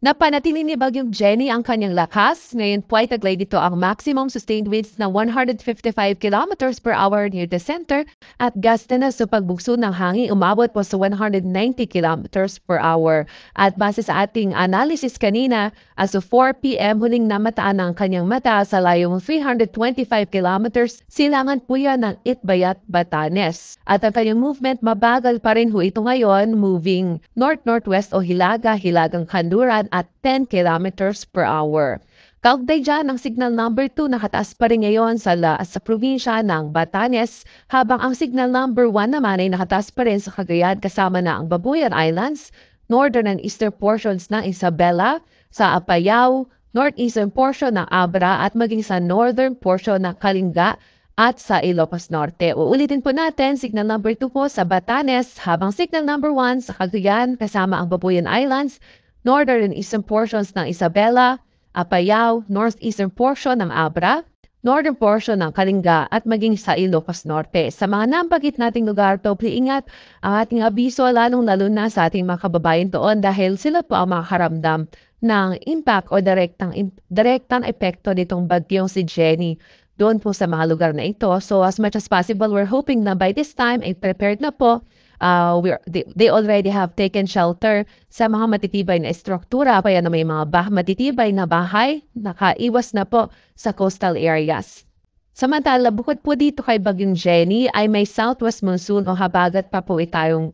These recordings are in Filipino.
Napanatili ni Bagyong Jenny ang kanyang lakas. Ngayon po ay taglay dito ang maximum sustained winds na 155 kilometers per hour near the center at gust na sa pagbugso ng hangin umabot po sa 190 kilometers per hour. At base sa ating analysis kanina, as of 4 p.m. huling namataan ang kanyang mata sa layong 325 kilometers, silangan po yan ng Itbayat, Batanes. At ang kanyang movement mabagal pa rin ho ito ngayon, moving north-northwest o hilagang kanluran at 10 kilometers per hour. Kaugnay dyan ang signal number 2 nakataas pa rin ngayon sa probinsya ng Batanes, habang ang signal number 1 naman ay nakataas pa rin sa Cagayan kasama na ang Babuyan Islands, northern and eastern portions ng Isabela, sa Apayao, northeastern portion ng Abra at maging sa northern portion ng Kalinga at sa Ilocos Norte. Uulitin po natin, signal number 2 po sa Batanes, habang signal number 1 sa Cagayan kasama ang Babuyan Islands, northern and eastern portions ng Isabela, Apayao, northeastern portion ng Abra, northern portion ng Kalinga at maging sa Ilocos Norte. Sa mga nabanggit nating lugar, doble ingat ang ating abiso lalong-lalo na sa ating mga kababayan doon dahil sila po ang makaramdam ng impact o direktang epekto nitong bagyong si Jenny doon po sa mga lugar na ito. So as much as possible, we're hoping na by this time ay prepared na po. They already have taken shelter sa mga matitibay na estruktura, kaya na may mga matitibay na bahay, nakaiwas na po sa coastal areas. Samantala, bukod po dito kay Bagyong Jenny, ay may southwest monsoon o habagat pa po itayong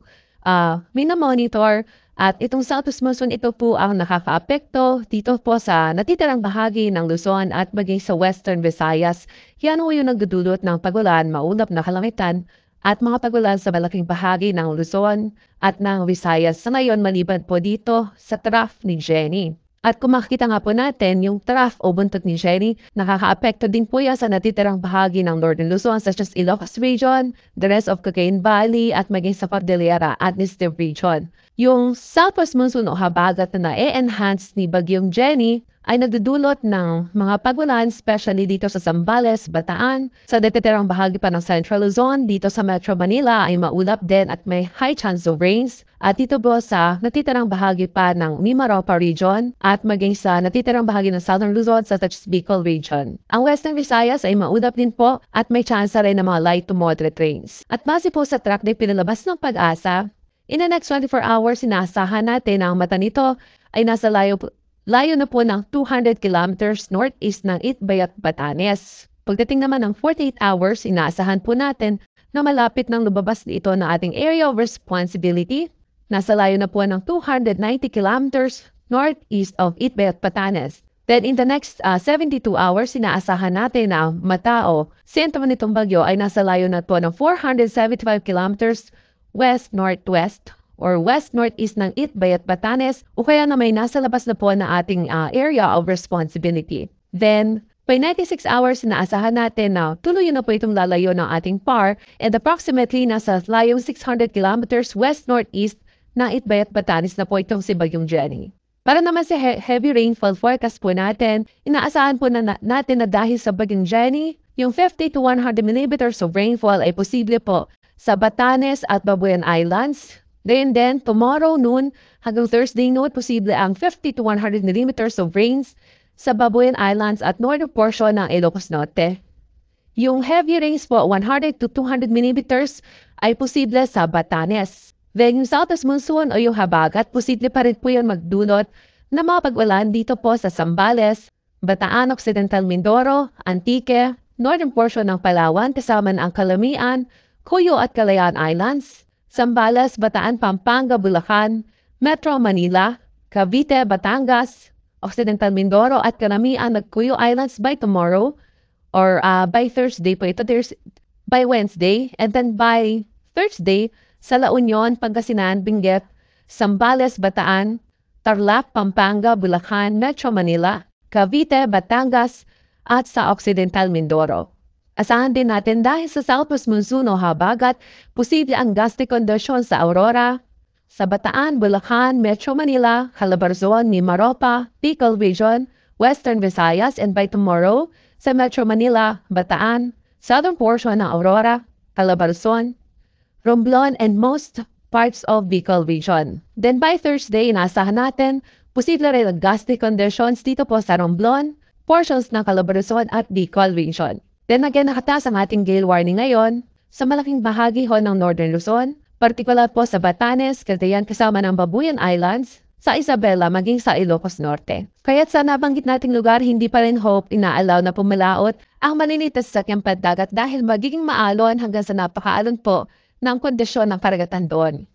minamonitor. At itong southwest monsoon, ito po ang nakakaapekto dito po sa natitirang bahagi ng Luzon at maging sa Western Visayas. Yan po yung nagdudulot ng pagulan, maulap na kalamitan, at mga pagulan sa malaking bahagi ng Luzon at ng Visayas sa ngayon maliban po dito sa trough ni Jenny. At kung makikita nga po natin, yung trough o buntot ni Jenny, nakakaapekto din po yan sa natitirang bahagi ng Northern Luzon such as Ilocos Region, the rest of Cagayan Valley at maging sa Cordillera at Eastern Region. Yung southwest monsoon o habagat na na-enhance ni Bagyong Jenny ay nagdudulot ng mga pagulan, especially dito sa Zambales, Bataan. Sa natitirang bahagi pa ng Central Luzon, dito sa Metro Manila ay maulap din at may high chance of rains. At dito po sa natitirang bahagi pa ng Mimaropa Region at maging sa natitirang bahagi ng Southern Luzon sa Bicol Region. Ang Western Visayas ay maulap din po at may chance rin ng mga light to moderate rains. At base po sa track na pinalabas ng Pag-asa, in the next 24 hours, sinaasahan natin ang mata nito ay nasa layo na po ng 200 kilometers northeast ng Itbayat, Batanes. Pagdating naman ng 48 hours, inaasahan po natin na malapit ng lumabas ito na ating area of responsibility. Nasa layo na po ng 290 kilometers northeast of Itbayat, Batanes. Then in the next 72 hours, inaasahan natin na mata o sentro nitong bagyo ay nasa layo na po ng 475 kilometers west-northwest or west-northeast ng Itbayat, Batanes o kaya na may nasa labas na po na ating area of responsibility. Then, by 96 hours, inaasahan natin na tuloy na po itong lalayo ng ating PAR and approximately nasa layong 600 kilometers west-northeast ng Itbayat, Batanes na po itong si Bagyong Jenny. Para naman sa heavy rainfall forecast po natin, inaasahan po natin na dahil sa Bagyong Jenny, yung 50 to 100 millimeters of rainfall ay posible po sa Batanes at Babuyan Islands. Then, tomorrow noon hanggang Thursday noon, posible ang 50 to 100 millimeters of rains sa Babuyan Islands at northern portion ng Ilocos Norte. Yung heavy rains po, 100 to 200 millimeters, ay posible sa Batanes. Then, yung southwest monsoon o yung habagat, posible pa rin po yun magdulot na mga pag-ulan dito po sa Zambales, Bataan, Occidental Mindoro, Antique, northern portion ng Palawan, kasama ang Calamian, Cuyo at Calayan Islands, Zambales, Bataan, Pampanga, Bulacan, Metro Manila, Cavite, Batangas, Occidental Mindoro at Calamian at Cuyo Islands by tomorrow or by Thursday po ito, by Wednesday, and then by Thursday sa La Union, Pangasinan, Benguet, Zambales, Bataan, Tarlac, Pampanga, Bulacan, Metro Manila, Cavite, Batangas at sa Occidental Mindoro. Asahan din natin dahil sa southwest monsoon o habagat, posible ang gusty condition sa Aurora, sa Bataan, Bulacan, Metro Manila, Calabarzon, Mimaropa, Bicol Region, Western Visayas, and by tomorrow, sa Metro Manila, Bataan, southern portion ng Aurora, Calabarzon, Romblon, and most parts of Bicol Region. Then by Thursday, inaasahan natin Posible rin ang gusty conditions dito po sa Romblon, portions ng Calabarzon at Bicol Region. Then again, nakataas ang ating gale warning ngayon sa malaking bahagi ho ng Northern Luzon, partikular po sa Batanes, Cagayan kasama ng Babuyan Islands, sa Isabela maging sa Ilocos Norte. Kaya't sa nabanggit nating lugar, hindi pa rin hope inaalaw na pumalaot ang malilitas sa sakyang pandagat dahil magiging maalon hanggang sa napakaalon po ng kondisyon ng karagatan doon.